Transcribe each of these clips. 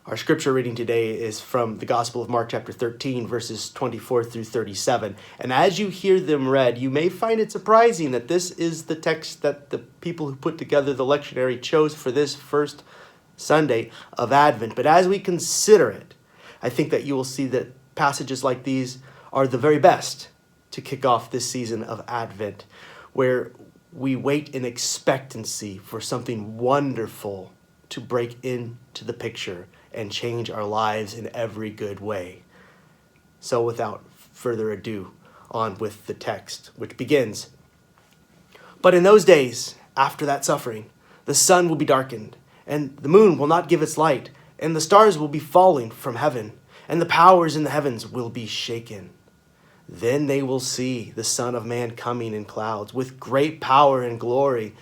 Our scripture reading today is from the Gospel of Mark chapter 13, verses 24 through 37. And as you hear them read, you may find it surprising that this is the text that the people who put together the lectionary chose for this first Sunday of Advent. But as we consider it, I think that you will see that passages like these are the very best to kick off this season of Advent, where we wait in expectancy for something wonderful to break into the picture and change our lives in every good way. So without further ado, on with the text, which begins, "But in those days, after that suffering, the sun will be darkened, and the moon will not give its light, and the stars will be falling from heaven, and the powers in the heavens will be shaken. Then they will see the Son of Man coming in clouds with great power and glory.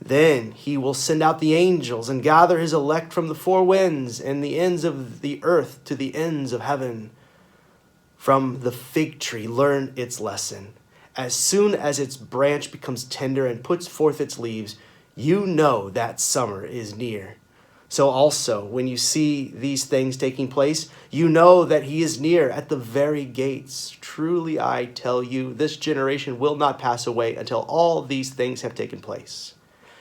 Then he will send out the angels and gather his elect from the four winds and the ends of the earth to the ends of heaven. From the fig tree, learn its lesson. As soon as its branch becomes tender and puts forth its leaves, you know that summer is near. So also, when you see these things taking place, you know that he is near at the very gates. Truly, I tell you, this generation will not pass away until all these things have taken place.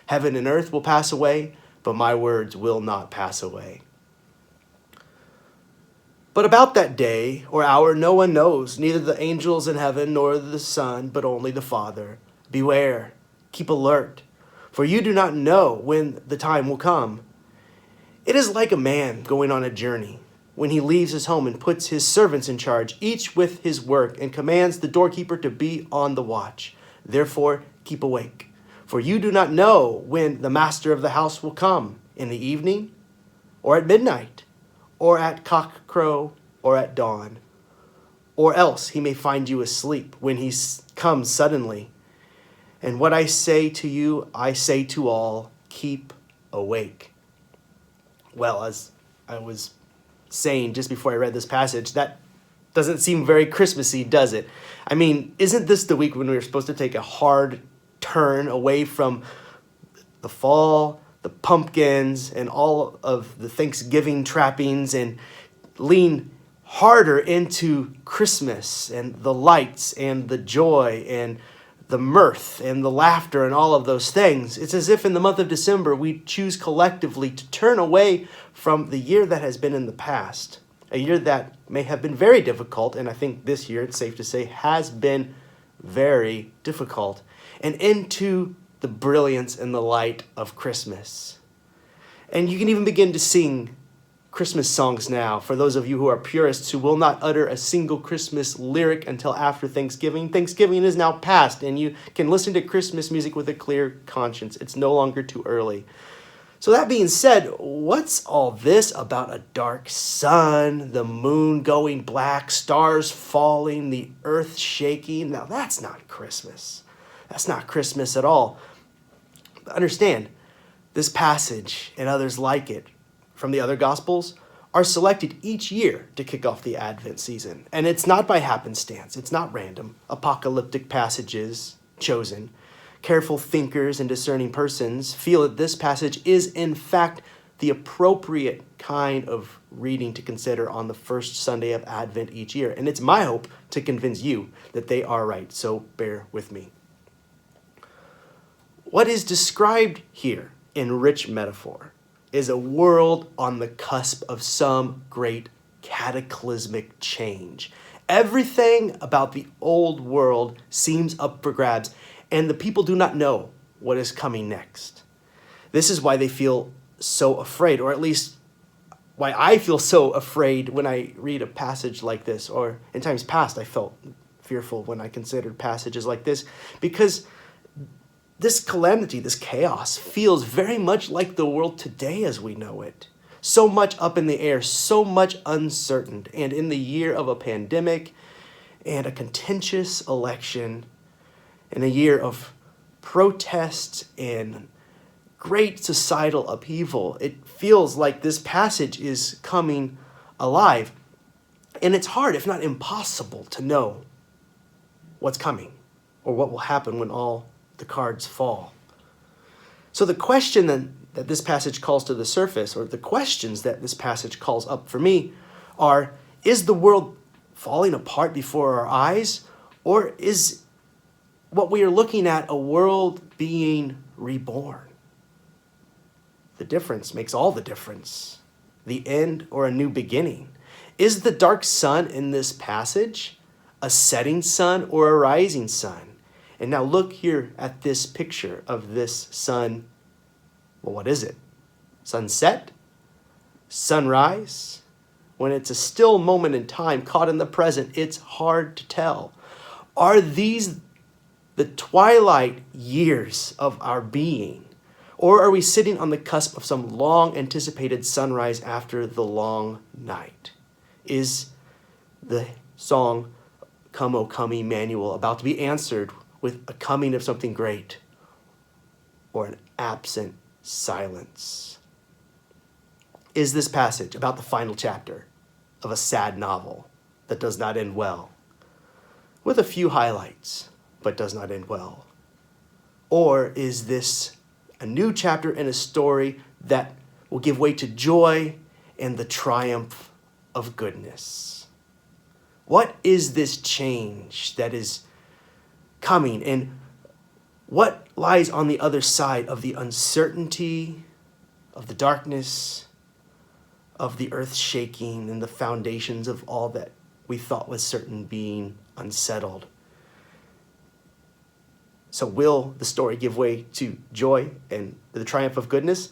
Heaven and earth will pass away, but my words will not pass away. But about that day or hour no one knows, neither the angels in heaven nor the Son, but only the Father. Beware, keep alert, for you do not know when the time will come. It is like a man going on a journey, when he leaves his home and puts his servants in charge, each with his work, and commands the doorkeeper to be on the watch. Therefore, keep awake. For you do not know when the master of the house will come, in the evening, or at midnight, or at cockcrow, or at dawn. Or else he may find you asleep when he comes suddenly. And what I say to you, I say to all, keep awake." Well, as I was saying just before I read this passage, that doesn't seem very Christmassy, does it? I mean, isn't this the week when we were supposed to take a hard turn away from the fall, the pumpkins, and all of the Thanksgiving trappings, and lean harder into Christmas and the lights and the joy and the mirth and the laughter and all of those things? It's as if in the month of December we choose collectively to turn away from the year that has been in the past, a year that may have been very difficult, and I think this year, it's safe to say, has been very difficult, and into the brilliance and the light of Christmas. And you can even begin to sing Christmas songs now for those of you who are purists who will not utter a single Christmas lyric until after Thanksgiving. Thanksgiving is now past, and you can listen to Christmas music with a clear conscience. It's no longer too early. So that being said, what's all this about a dark sun, the moon going black, stars falling, the earth shaking? Now that's not Christmas. That's not Christmas at all. But understand, this passage and others like it from the other Gospels are selected each year to kick off the Advent season. And it's not by happenstance. It's not random. Apocalyptic passages chosen. Careful thinkers and discerning persons feel that this passage is, in fact, the appropriate kind of reading to consider on the first Sunday of Advent each year. And it's my hope to convince you that they are right. So bear with me. What is described here in rich metaphor is a world on the cusp of some great cataclysmic change. Everything about the old world seems up for grabs, and the people do not know what is coming next. This is why they feel so afraid, or at least why I feel so afraid when I read a passage like this, or in times past I felt fearful when I considered passages like this, because this calamity, this chaos, feels very much like the world today as we know it. So much up in the air, so much uncertain. And in the year of a pandemic and a contentious election, and a year of protests and great societal upheaval, it feels like this passage is coming alive. And it's hard, if not impossible, to know what's coming or what will happen when all the cards fall. So the question then that this passage calls to the surface, or the questions that this passage calls up for me, are, is the world falling apart before our eyes? Or is what we are looking at a world being reborn? The difference makes all the difference. The end or a new beginning. Is the dark sun in this passage a setting sun or a rising sun? And now look here at this picture of this sun. Well, what is it? Sunset? Sunrise? When it's a still moment in time caught in the present, it's hard to tell. Are these the twilight years of our being? Or are we sitting on the cusp of some long anticipated sunrise after the long night? Is the song, Come, O Come, Emmanuel, about to be answered with a coming of something great, or an absent silence? Is this passage about the final chapter of a sad novel that does not end well, with a few highlights, but does not end well? Or is this a new chapter in a story that will give way to joy and the triumph of goodness? What is this change that is coming, and what lies on the other side of the uncertainty, of the darkness, of the earth shaking, and the foundations of all that we thought was certain being unsettled? So will the story give way to joy and the triumph of goodness?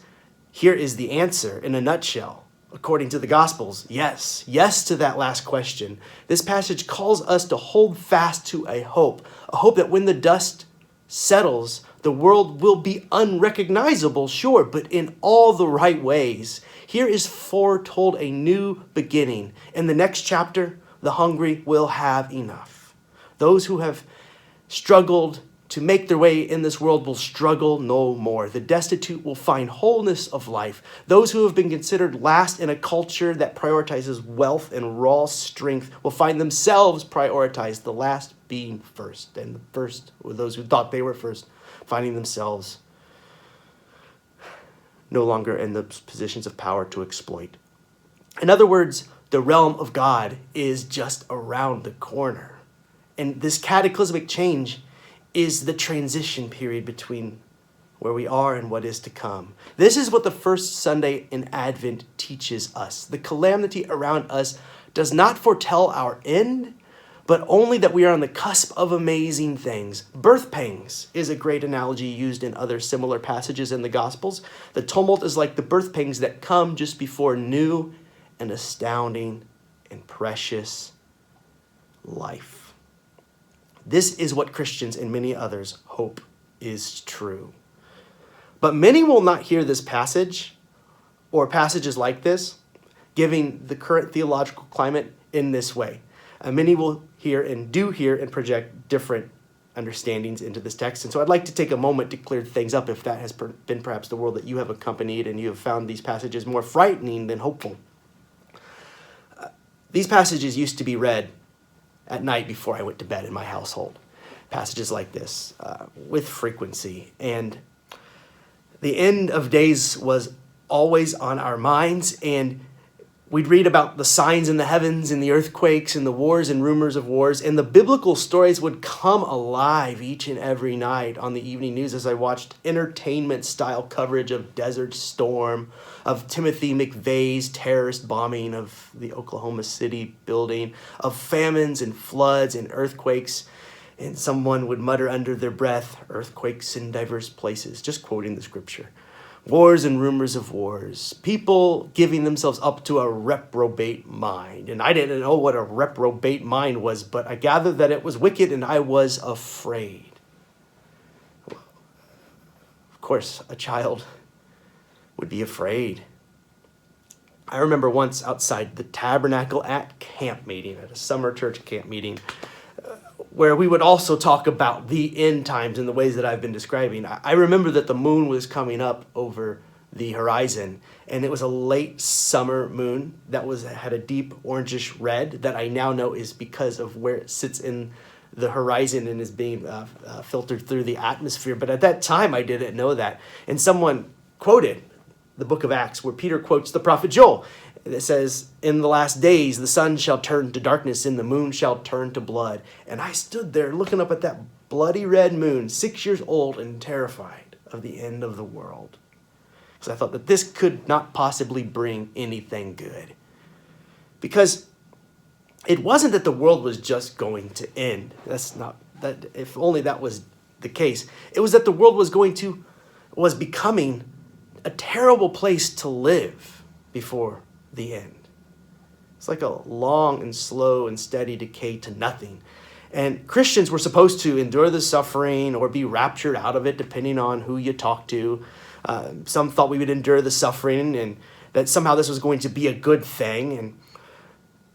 Here is the answer in a nutshell. According to the Gospels, yes. Yes to that last question. This passage calls us to hold fast to a hope that when the dust settles, the world will be unrecognizable, sure, but in all the right ways. Here is foretold a new beginning. In the next chapter, the hungry will have enough. Those who have struggled to make their way in this world will struggle no more. The destitute will find wholeness of life. Those who have been considered last in a culture that prioritizes wealth and raw strength will find themselves prioritize the last being first. And the first, or those who thought they were first, finding themselves no longer in the positions of power to exploit. In other words, the realm of God is just around the corner. And this cataclysmic change is the transition period between where we are and what is to come. This is what the first Sunday in Advent teaches us. The calamity around us does not foretell our end, but only that we are on the cusp of amazing things. Birth pangs is a great analogy used in other similar passages in the Gospels. The tumult is like the birth pangs that come just before new and astounding and precious life. This is what Christians and many others hope is true. But many will not hear this passage or passages like this, giving the current theological climate in this way. Many will hear and do hear and project different understandings into this text. And so I'd like to take a moment to clear things up if that has been perhaps the world that you have accompanied and you have found these passages more frightening than hopeful. These passages used to be read at night before I went to bed in my household. Passages like this with frequency. And the end of days was always on our minds, and we'd read about the signs in the heavens and the earthquakes and the wars and rumors of wars, and the biblical stories would come alive each and every night on the evening news as I watched entertainment-style coverage of Desert Storm, of Timothy McVeigh's terrorist bombing of the Oklahoma City building, of famines and floods and earthquakes, and someone would mutter under their breath, earthquakes in diverse places, just quoting the scripture. Wars and rumors of wars. People giving themselves up to a reprobate mind. And I didn't know what a reprobate mind was, but I gathered that it was wicked and I was afraid. Of course, a child would be afraid. I remember once outside the tabernacle at camp meeting, at a summer church camp meeting, where we would also talk about the end times in the ways that I've been describing. I remember that the moon was coming up over the horizon, and it was a late summer moon that had a deep orangish red that I now know is because of where it sits in the horizon and is being filtered through the atmosphere. But at that time, I didn't know that. And someone quoted the book of Acts, where Peter quotes the prophet Joel. It says, in the last days, the sun shall turn to darkness and the moon shall turn to blood. And I stood there looking up at that bloody red moon, 6 years old and terrified of the end of the world. Because I thought that this could not possibly bring anything good. Because it wasn't that the world was just going to end. That's not that. If only that was the case. It was that the world was becoming a terrible place to live before the end. It's like a long and slow and steady decay to nothing. And Christians were supposed to endure the suffering or be raptured out of it, depending on who you talk to. Some thought we would endure the suffering and that somehow this was going to be a good thing. And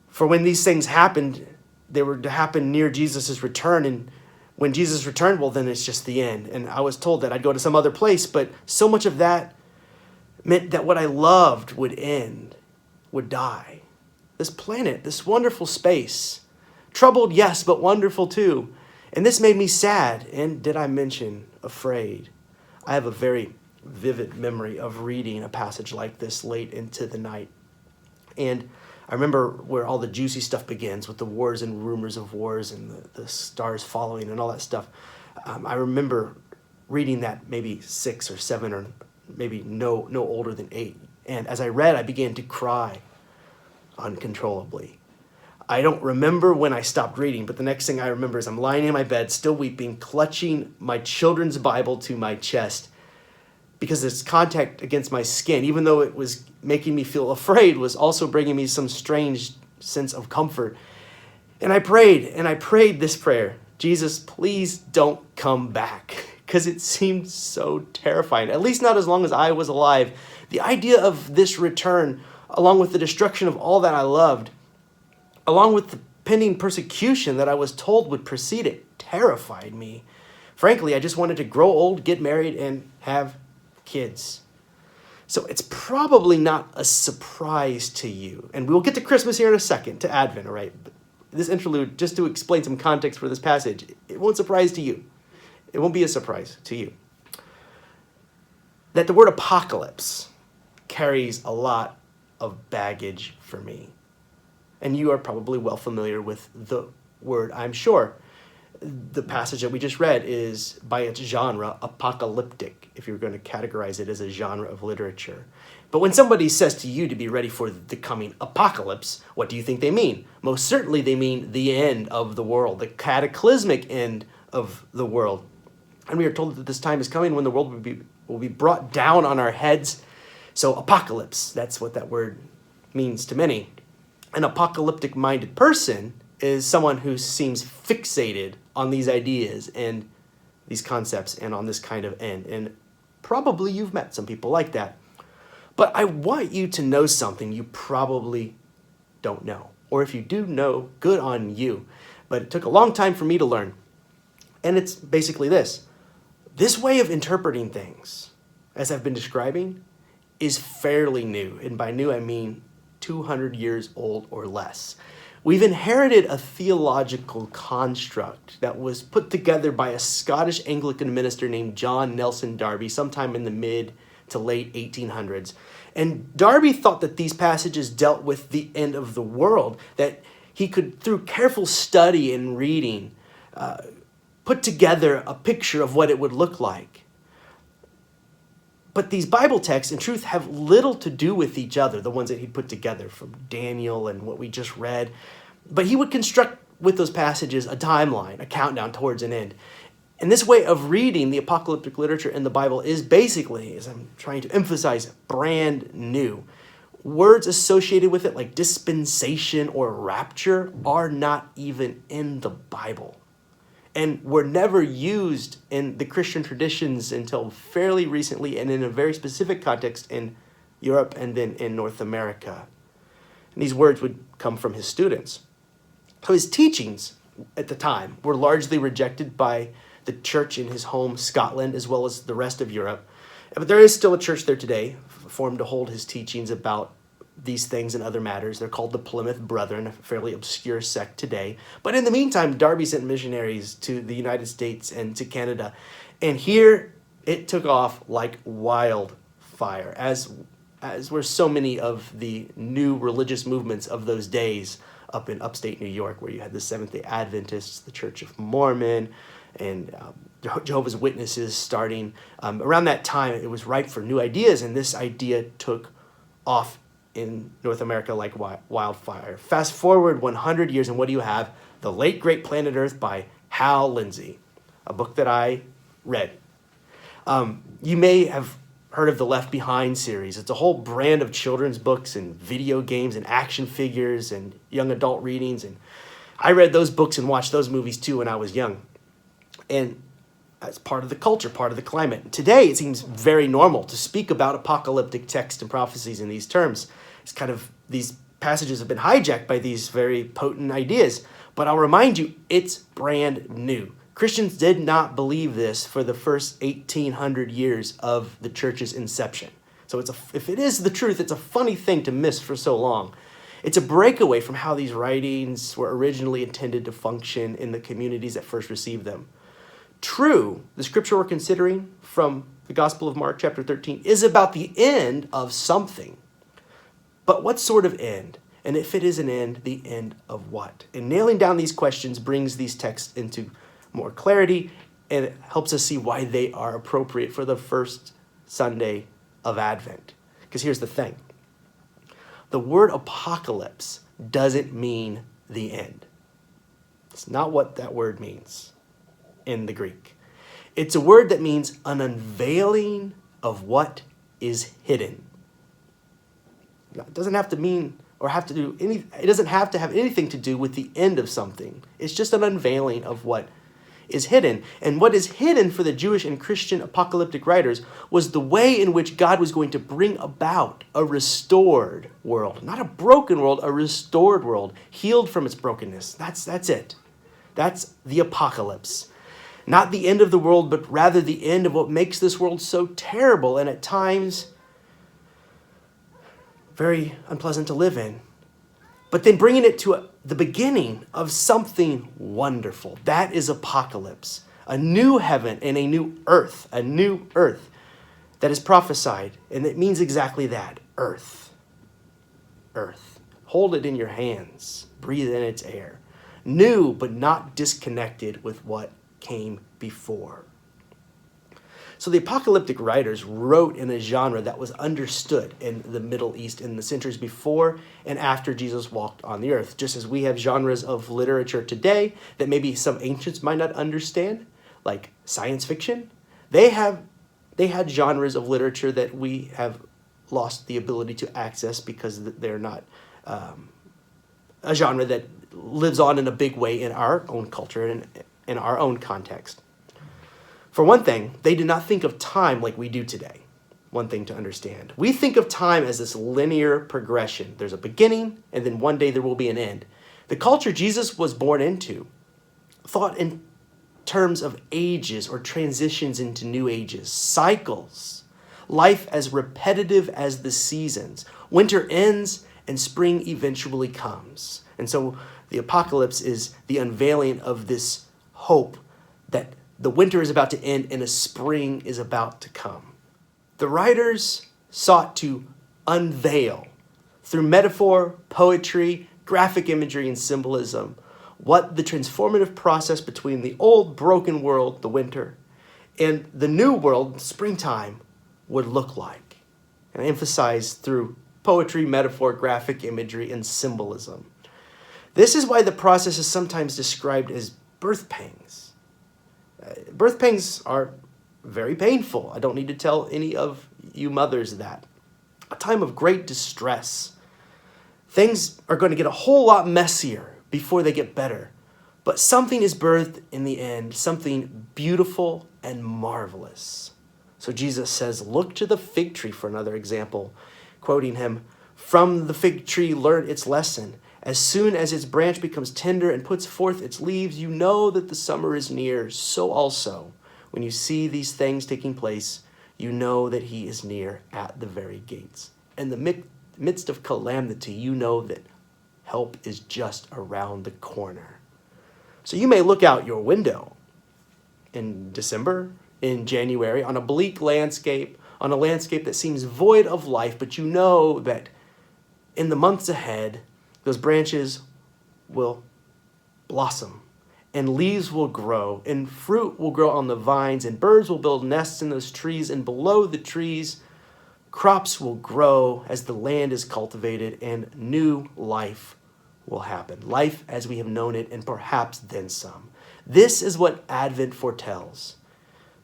for when these things happened, they were to happen near Jesus' return. And when Jesus returned, well, then it's just the end. And I was told that I'd go to some other place, but so much of that meant that what I loved would end, would die. This planet, this wonderful space, troubled, yes, but wonderful too. And this made me sad, and did I mention afraid? I have a very vivid memory of reading a passage like this late into the night. And I remember where all the juicy stuff begins with the wars and rumors of wars and the stars following and all that stuff. I remember reading that maybe 6 or 7 or maybe no older than 8. And as I read, I began to cry uncontrollably. I don't remember when I stopped reading, but the next thing I remember is I'm lying in my bed, still weeping, clutching my children's Bible to my chest because its contact against my skin, even though it was making me feel afraid, was also bringing me some strange sense of comfort. And I prayed this prayer, Jesus, please don't come back, because it seemed so terrifying, at least not as long as I was alive. The idea of this return, along with the destruction of all that I loved, along with the pending persecution that I was told would precede it, terrified me. Frankly, I just wanted to grow old, get married, and have kids. So it's probably not a surprise to you. And we'll get to Christmas here in a second, to Advent, all right? But this interlude, just to explain some context for this passage, it won't surprise to you. It won't be a surprise to you. That the word apocalypse carries a lot of baggage for me. And you are probably well familiar with the word, I'm sure. The passage that we just read is, by its genre, apocalyptic, if you're going to categorize it as a genre of literature. But when somebody says to you to be ready for the coming apocalypse, what do you think they mean? Most certainly they mean the end of the world, the cataclysmic end of the world. And we are told that this time is coming when the world will be brought down on our heads. So apocalypse, that's what that word means to many. An apocalyptic-minded person is someone who seems fixated on these ideas and these concepts and on this kind of end. And probably you've met some people like that. But I want you to know something you probably don't know. Or if you do know, good on you. But it took a long time for me to learn. And it's basically this. This way of interpreting things, as I've been describing, is fairly new. And by new, I mean 200 years old or less. We've inherited a theological construct that was put together by a Scottish Anglican minister named John Nelson Darby sometime in the mid to late 1800s. And Darby thought that these passages dealt with the end of the world, that he could, through careful study and reading, put together a picture of what it would look like. But these Bible texts, in truth, have little to do with each other, the ones that he put together from Daniel and what we just read. But he would construct with those passages a timeline, a countdown towards an end. And this way of reading the apocalyptic literature in the Bible is basically, as I'm trying to emphasize, brand new. Words associated with it, like dispensation or rapture, are not even in the Bible, and were never used in the Christian traditions until fairly recently, and in a very specific context in Europe and then in North America. And these words would come from his students. So his teachings at the time were largely rejected by the church in his home, Scotland, as well as the rest of Europe. But there is still a church there today, formed to hold his teachings about these things and other matters. They're called the Plymouth Brethren, a fairly obscure sect today. But in the meantime, Darby sent missionaries to the United States and to Canada. And here it took off like wildfire, as as were so many of the new religious movements of those days up in upstate New York, where you had the Seventh-day Adventists, the Church of Mormon, and Jehovah's Witnesses starting. Around that time, it was ripe for new ideas, and this idea took off in North America like wildfire. Fast forward 100 years, and what do you have? The Late Great Planet Earth by Hal Lindsey, a book that I read. You may have heard of the Left Behind series. It's a whole brand of children's books and video games and action figures and young adult readings. And I read those books and watched those movies too when I was young. And that's part of the culture, part of the climate. Today, it seems very normal to speak about apocalyptic texts and prophecies in these terms. It's kind of, these passages have been hijacked by these very potent ideas. But I'll remind you, it's brand new. Christians did not believe this for the first 1,800 years of the church's inception. So if it is the truth, it's a funny thing to miss for so long. It's a breakaway from how these writings were originally intended to function in the communities that first received them. True, the scripture we're considering from the Gospel of Mark chapter 13 is about the end of something. But what sort of end? And if it is an end, the end of what? And nailing down these questions brings these texts into more clarity, and it helps us see why they are appropriate for the first Sunday of Advent. Because here's the thing. The word apocalypse doesn't mean the end. It's not what that word means in the Greek. It's a word that means an unveiling of what is hidden. It doesn't have to mean or have to do any, it doesn't have to have anything to do with the end of something. It's just an unveiling of what is hidden. And what is hidden for the Jewish and Christian apocalyptic writers was the way in which God was going to bring about a restored world. Not a broken world, a restored world, healed from its brokenness. That's it. That's the apocalypse. Not the end of the world, but rather the end of what makes this world so terrible and at times very unpleasant to live in. But then bringing it to the beginning of something wonderful. That is apocalypse. A new heaven and a new earth. A new earth that is prophesied. And it means exactly that. Earth. Earth. Hold it in your hands. Breathe in its air. New, but not disconnected with what came before. So the apocalyptic writers wrote in a genre that was understood in the Middle East in the centuries before and after Jesus walked on the earth. Just as we have genres of literature today that maybe some ancients might not understand, like science fiction, they had genres of literature that we have lost the ability to access because they're not a genre that lives on in a big way in our own culture and in our own context. For one thing, they did not think of time like we do today. One thing to understand. We think of time as this linear progression. There's a beginning, and then one day there will be an end. The culture Jesus was born into thought in terms of ages or transitions into new ages, cycles, life as repetitive as the seasons. Winter ends and spring eventually comes. And so the apocalypse is the unveiling of this hope that the winter is about to end and a spring is about to come. The writers sought to unveil, through metaphor, poetry, graphic imagery, and symbolism, what the transformative process between the old broken world, the winter, and the new world, springtime, would look like. And I emphasize through poetry, metaphor, graphic imagery, and symbolism. This is why the process is sometimes described as birth pangs. Birth pangs are very painful. I don't need to tell any of you mothers that. A time of great distress. Things are going to get a whole lot messier before they get better. But something is birthed in the end, something beautiful and marvelous. So Jesus says, look to the fig tree for another example, quoting him, "From the fig tree learn its lesson. As soon as its branch becomes tender and puts forth its leaves, you know that the summer is near. So also, when you see these things taking place, you know that he is near at the very gates. In the midst of calamity, you know that help is just around the corner." So you may look out your window in December, in January, on a bleak landscape, on a landscape that seems void of life, but you know that in the months ahead, those branches will blossom, and leaves will grow, and fruit will grow on the vines, and birds will build nests in those trees, and below the trees, crops will grow as the land is cultivated, and new life will happen. Life as we have known it, and perhaps then some. This is what Advent foretells.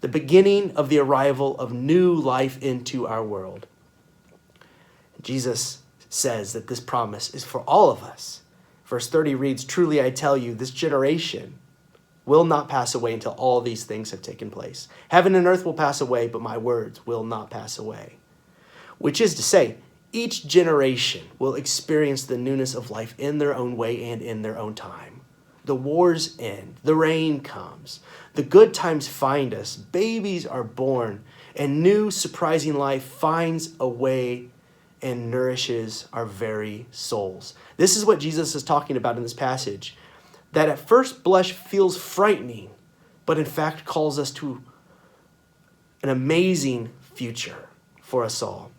The beginning of the arrival of new life into our world. Jesus says that this promise is for all of us. Verse 30 reads, "Truly I tell you, this generation will not pass away until all these things have taken place. Heaven and earth will pass away, but my words will not pass away." Which is to say, each generation will experience the newness of life in their own way and in their own time. The wars end, the rain comes, the good times find us, babies are born, and new surprising life finds a way and nourishes our very souls. This is what Jesus is talking about in this passage, that at first blush feels frightening, but in fact calls us to an amazing future for us all.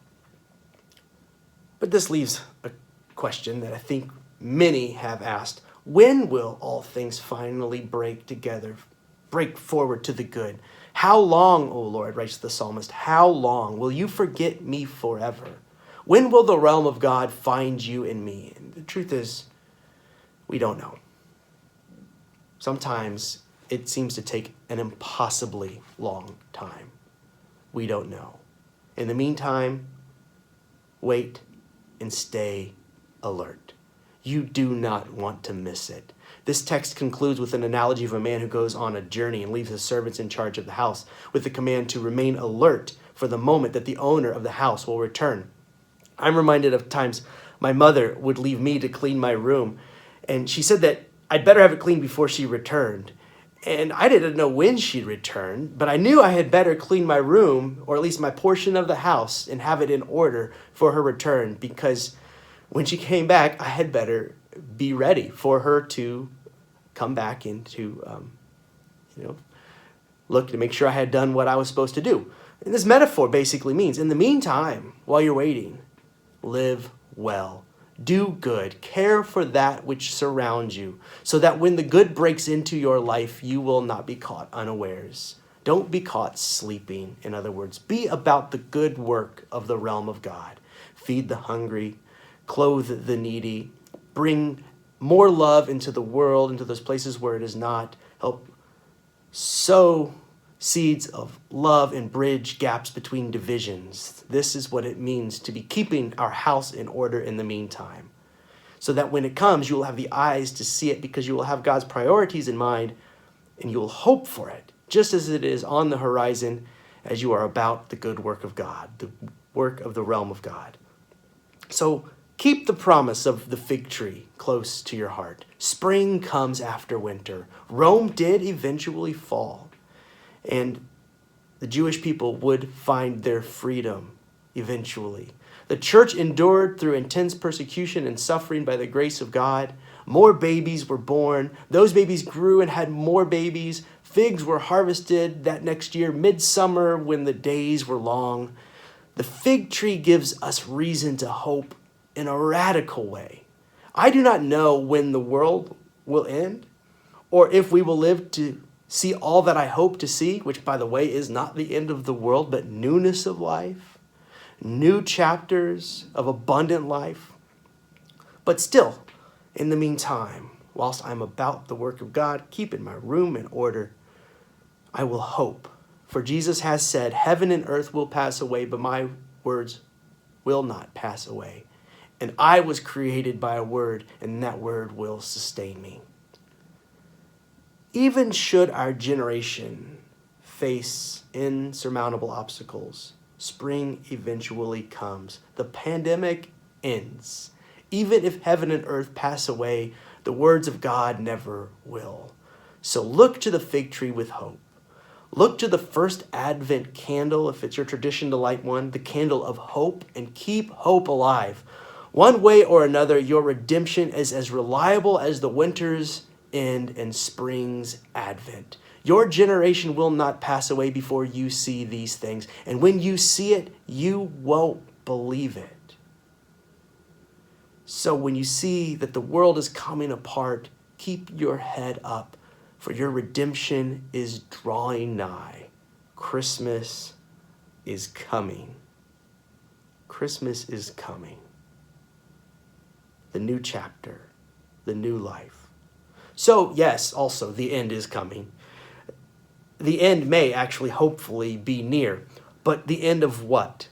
But this leaves a question that I think many have asked. When will all things finally break forward to the good? How long, O Lord, writes the psalmist, how long will you forget me forever? When will the realm of God find you in me? And the truth is, we don't know. Sometimes it seems to take an impossibly long time. We don't know. In the meantime, wait and stay alert. You do not want to miss it. This text concludes with an analogy of a man who goes on a journey and leaves his servants in charge of the house with the command to remain alert for the moment that the owner of the house will return. I'm reminded of times my mother would leave me to clean my room, and she said that I'd better have it cleaned before she returned. And I didn't know when she'd return, but I knew I had better clean my room, or at least my portion of the house, and have it in order for her return, because when she came back, I had better be ready for her to come back and to, look to make sure I had done what I was supposed to do. And this metaphor basically means, in the meantime, while you're waiting, live well, do good, care for that which surrounds you, so that when the good breaks into your life, you will not be caught unawares. Don't be caught sleeping, in other words. Be about the good work of the realm of God. Feed the hungry, clothe the needy, bring more love into the world, into those places where it is not. Help sow seeds of love and bridge gaps between divisions. This is what it means to be keeping our house in order in the meantime, so that when it comes, you will have the eyes to see it, because you will have God's priorities in mind, and you will hope for it, just as it is on the horizon as you are about the good work of God, the work of the realm of God. So keep the promise of the fig tree close to your heart. Spring comes after winter. Rome did eventually fall, and the Jewish people would find their freedom eventually. The church endured through intense persecution and suffering by the grace of God. More babies were born. Those babies grew and had more babies. Figs were harvested that next year, midsummer, when the days were long. The fig tree gives us reason to hope in a radical way. I do not know when the world will end, or if we will live to see all that I hope to see, which, by the way, is not the end of the world, but newness of life, new chapters of abundant life. But still, in the meantime, whilst I'm about the work of God, keeping my room in order, I will hope. For Jesus has said, heaven and earth will pass away, but my words will not pass away. And I was created by a word, and that word will sustain me. Even should our generation face insurmountable obstacles, spring eventually comes. The pandemic ends. Even if heaven and earth pass away, the words of God never will. So look to the fig tree with hope. Look to the first Advent candle, if it's your tradition to light one, the candle of hope, and keep hope alive. One way or another, your redemption is as reliable as the winter's end and spring's advent. Your generation will not pass away before you see these things. And when you see it, you won't believe it. So when you see that the world is coming apart, keep your head up, for your redemption is drawing nigh. Christmas is coming. Christmas is coming. The new chapter, the new life. So yes, also the end is coming. The end may actually hopefully be near, but the end of what?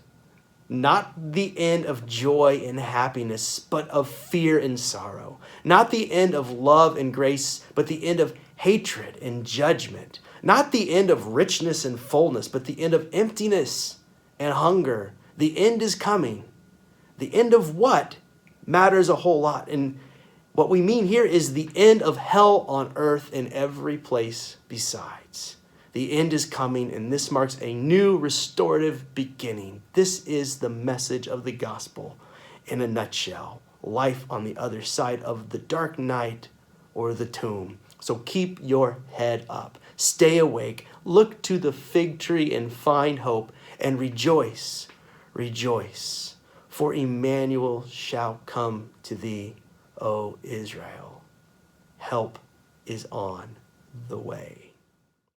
Not the end of joy and happiness, but of fear and sorrow. Not the end of love and grace, but the end of hatred and judgment. Not the end of richness and fullness, but the end of emptiness and hunger. The end is coming. The end of what matters a whole lot. And what we mean here is the end of hell on earth and every place besides. The end is coming, and this marks a new restorative beginning. This is the message of the gospel in a nutshell. Life on the other side of the dark night or the tomb. So keep your head up. Stay awake. Look to the fig tree and find hope. And rejoice, rejoice. For Emmanuel shall come to thee, O Israel. Help is on the way.